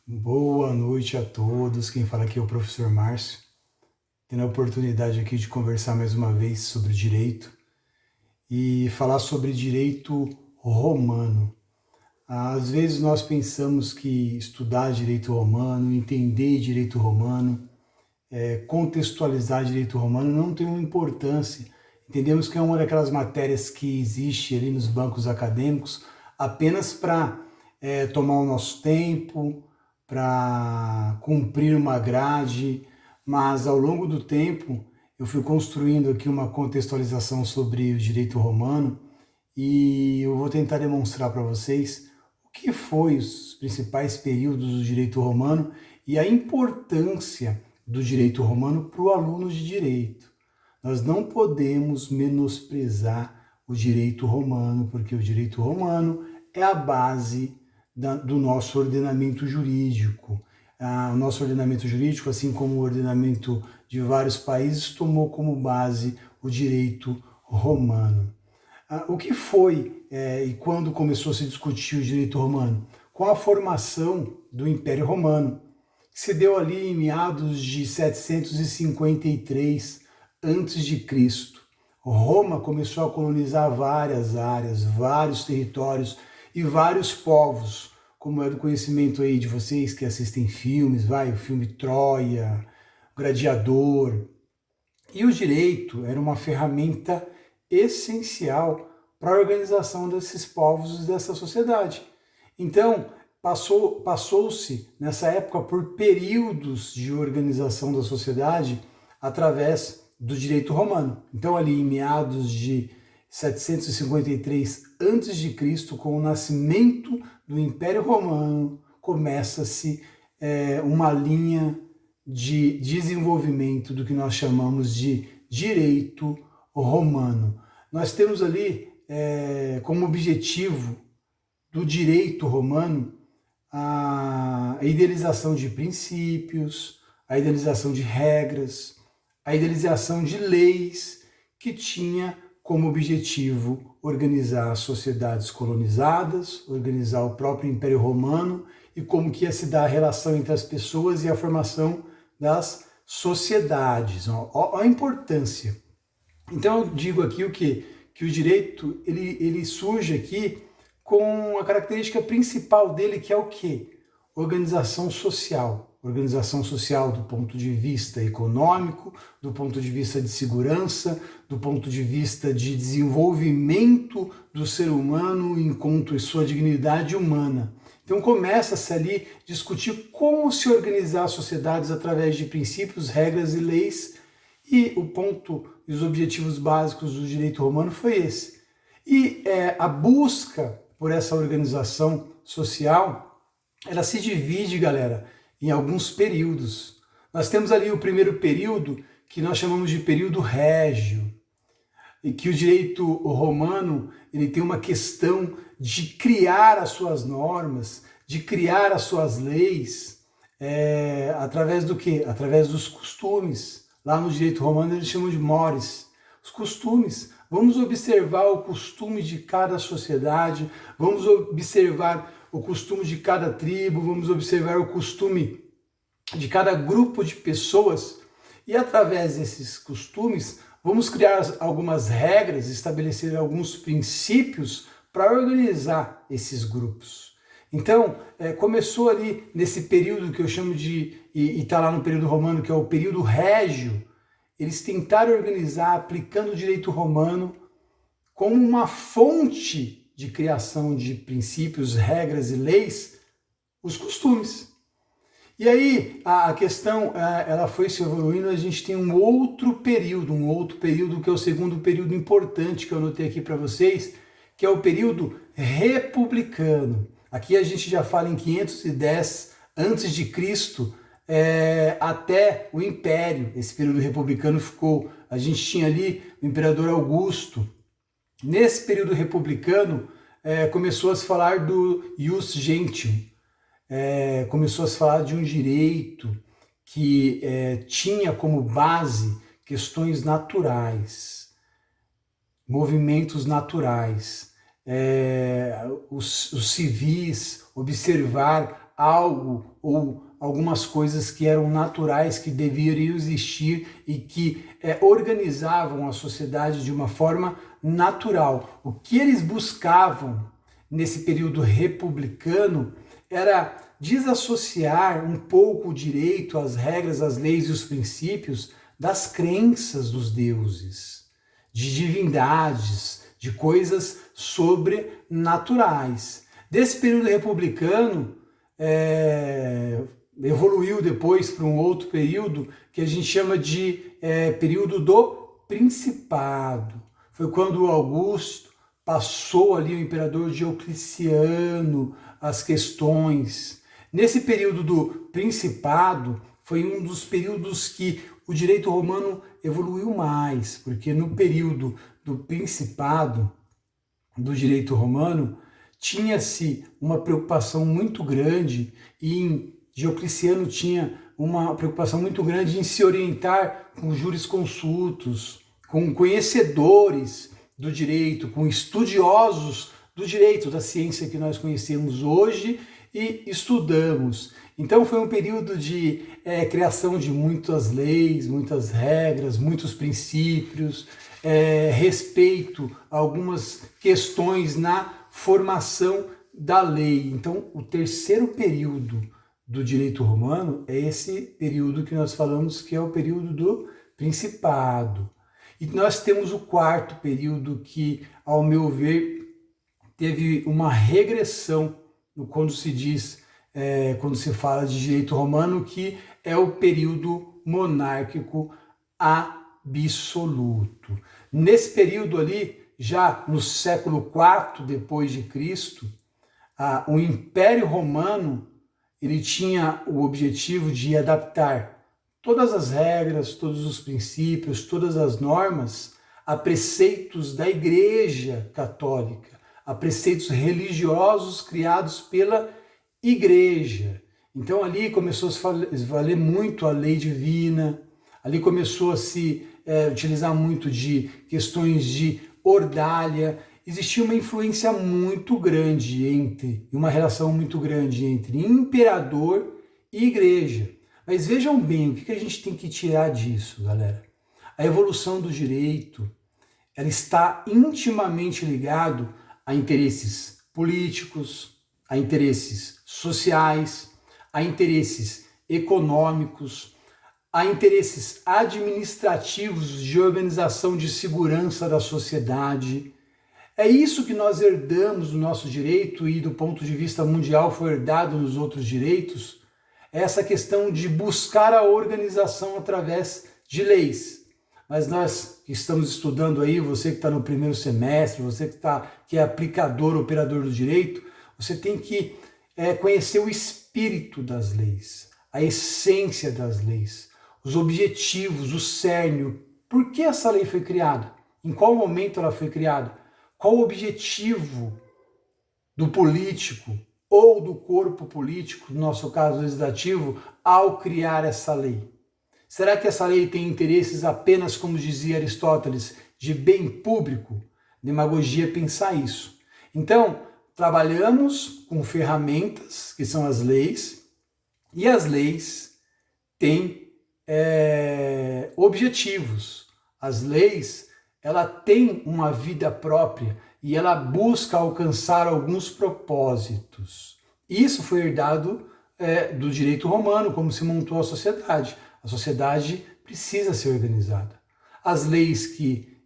Boa noite a todos. Quem fala aqui é o professor Márcio, tendo a oportunidade aqui de conversar mais uma vez sobre direito e falar sobre direito romano. Às vezes nós pensamos que estudar direito romano, entender direito romano, contextualizar direito romano não tem uma importância. Entendemos que é uma daquelas matérias que existe ali nos bancos acadêmicos apenas para tomar o nosso tempo, para cumprir uma grade, mas ao longo do tempo eu fui construindo aqui uma contextualização sobre o direito romano e eu vou tentar demonstrar para vocês o que foi os principais períodos do direito romano e a importância do direito romano para o aluno de direito. Nós não podemos menosprezar o direito romano, porque o direito romano é a base do nosso ordenamento jurídico. O nosso ordenamento jurídico, assim como o ordenamento de vários países, tomou como base o direito romano. O que foi e quando começou a se discutir o direito romano? Com a formação do Império Romano, que se deu ali em meados de 753 a.C. Roma começou a colonizar várias áreas, vários territórios e vários povos, como é do conhecimento aí de vocês que assistem filmes, o filme Troia, Gladiador. E o direito era uma ferramenta essencial para a organização desses povos e dessa sociedade. Então, passou-se nessa época por períodos de organização da sociedade através do direito romano. Então, ali em meados de 753 a.C., com o nascimento do Império Romano, começa-se uma linha de desenvolvimento do que nós chamamos de direito romano. Nós temos ali como objetivo do direito romano a idealização de princípios, a idealização de regras, a idealização de leis que tinha como objetivo organizar as sociedades colonizadas, organizar o próprio Império Romano e como que ia se dar a relação entre as pessoas e a formação das sociedades. Olha a importância. Então eu digo aqui o quê? Que o direito ele surge aqui com a característica principal dele, que é o quê? Organização social. Organização social do ponto de vista econômico, do ponto de vista de segurança, do ponto de vista de desenvolvimento do ser humano enquanto sua dignidade humana. Então começa-se ali a discutir como se organizar as sociedades através de princípios, regras e leis, e o ponto e os objetivos básicos do direito romano foi esse. E a busca por essa organização social, ela se divide, galera, em alguns períodos. Nós temos ali o primeiro período, que nós chamamos de período régio, e que o direito romano ele tem uma questão de criar as suas normas, de criar as suas leis, através do quê? Através dos costumes. Lá no direito romano eles chamam de mores. Os costumes. Vamos observar o costume de cada sociedade, vamos observar o costume de cada tribo, vamos observar o costume de cada grupo de pessoas e através desses costumes vamos criar algumas regras, estabelecer alguns princípios para organizar esses grupos. Então, começou ali nesse período que eu chamo de, e está lá no período romano, que é o período régio, eles tentaram organizar, aplicando o direito romano, como uma fonte de criação de princípios, regras e leis, os costumes. E aí a questão ela foi se evoluindo, a gente tem um outro período que é o segundo período importante que eu anotei aqui para vocês, que é o período republicano. Aqui a gente já fala em 510 a.C., até o Império. Esse período republicano ficou, a gente tinha ali o Imperador Augusto. Nesse período republicano começou a se falar do ius gentium, começou a se falar de um direito que tinha como base questões naturais, movimentos naturais, os civis, observar algo ou algumas coisas que eram naturais, que deveriam existir e que organizavam a sociedade de uma forma natural. O que eles buscavam nesse período republicano era desassociar um pouco o direito, as regras, as leis e os princípios das crenças dos deuses, de divindades, de coisas sobrenaturais. Desse período republicano, evoluiu depois para um outro período que a gente chama de período do Principado. Foi quando o Augusto passou ali, o imperador Diocleciano, as questões. Nesse período do Principado, foi um dos períodos que o direito romano evoluiu mais, porque no período do Principado, do direito romano, tinha-se uma preocupação muito grande e Diocleciano tinha uma preocupação muito grande em se orientar com jurisconsultos, com conhecedores do direito, com estudiosos do direito, da ciência que nós conhecemos hoje e estudamos. Então foi um período de criação de muitas leis, muitas regras, muitos princípios, respeito a algumas questões na formação da lei. Então o terceiro período do direito romano é esse período que nós falamos que é o período do Principado. E nós temos o quarto período que, ao meu ver, teve uma regressão quando se diz, quando se fala de direito romano, que é o período monárquico absoluto. Nesse período ali, já no século IV depois de Cristo, o Império Romano ele tinha o objetivo de adaptar todas as regras, todos os princípios, todas as normas a preceitos da Igreja Católica, a preceitos religiosos criados pela Igreja. Então ali começou a se valer muito a lei divina, ali começou a se utilizar muito de questões de ordalha. Existia uma influência muito grande uma relação muito grande entre imperador e igreja. Mas vejam bem, o que a gente tem que tirar disso, galera? A evolução do direito, ela está intimamente ligada a interesses políticos, a interesses sociais, a interesses econômicos, a interesses administrativos de organização de segurança da sociedade. É isso que nós herdamos do nosso direito e do ponto de vista mundial foi herdado nos outros direitos, é essa questão de buscar a organização através de leis. Mas nós que estamos estudando aí, você que está no primeiro semestre, você que é aplicador, operador do direito, você tem que conhecer o espírito das leis, a essência das leis, os objetivos, o cerne. Por que essa lei foi criada? Em qual momento ela foi criada? Qual o objetivo do político ou do corpo político, no nosso caso legislativo, ao criar essa lei? Será que essa lei tem interesses apenas, como dizia Aristóteles, de bem público? Demagogia pensar isso. Então, trabalhamos com ferramentas, que são as leis, e as leis têm objetivos. As leis, ela tem uma vida própria e ela busca alcançar alguns propósitos. Isso foi herdado do direito romano, como se montou a sociedade. A sociedade precisa ser organizada. As leis que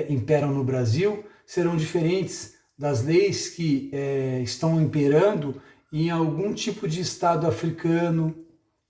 imperam no Brasil serão diferentes das leis que estão imperando em algum tipo de estado africano,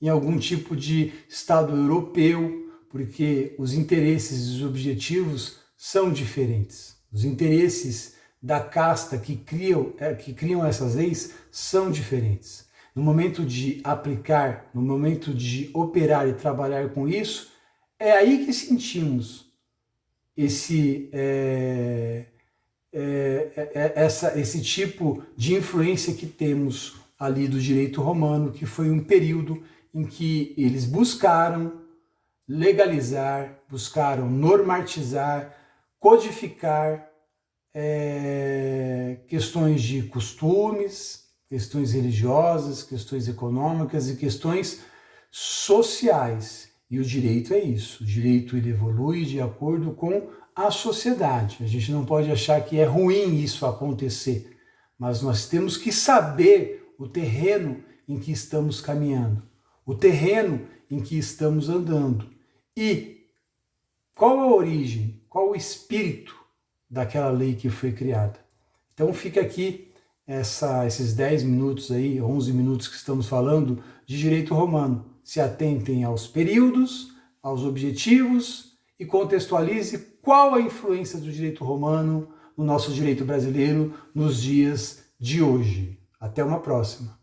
em algum tipo de estado europeu, porque os interesses e os objetivos são diferentes. Os interesses da casta que criam essas leis são diferentes. No momento de aplicar, no momento de operar e trabalhar com isso, é aí que sentimos esse tipo de influência que temos ali do direito romano, que foi um período em que eles buscaram legalizar, buscaram normatizar, codificar questões de costumes, questões religiosas, questões econômicas e questões sociais. E o direito é isso, o direito ele evolui de acordo com a sociedade. A gente não pode achar que é ruim isso acontecer, mas nós temos que saber o terreno em que estamos caminhando, o terreno em que estamos andando e qual a origem, qual o espírito daquela lei que foi criada. Então fica aqui esses 10 minutos aí, 11 minutos que estamos falando de direito romano. Se atentem aos períodos, aos objetivos e contextualize qual a influência do direito romano no nosso direito brasileiro nos dias de hoje. Até uma próxima.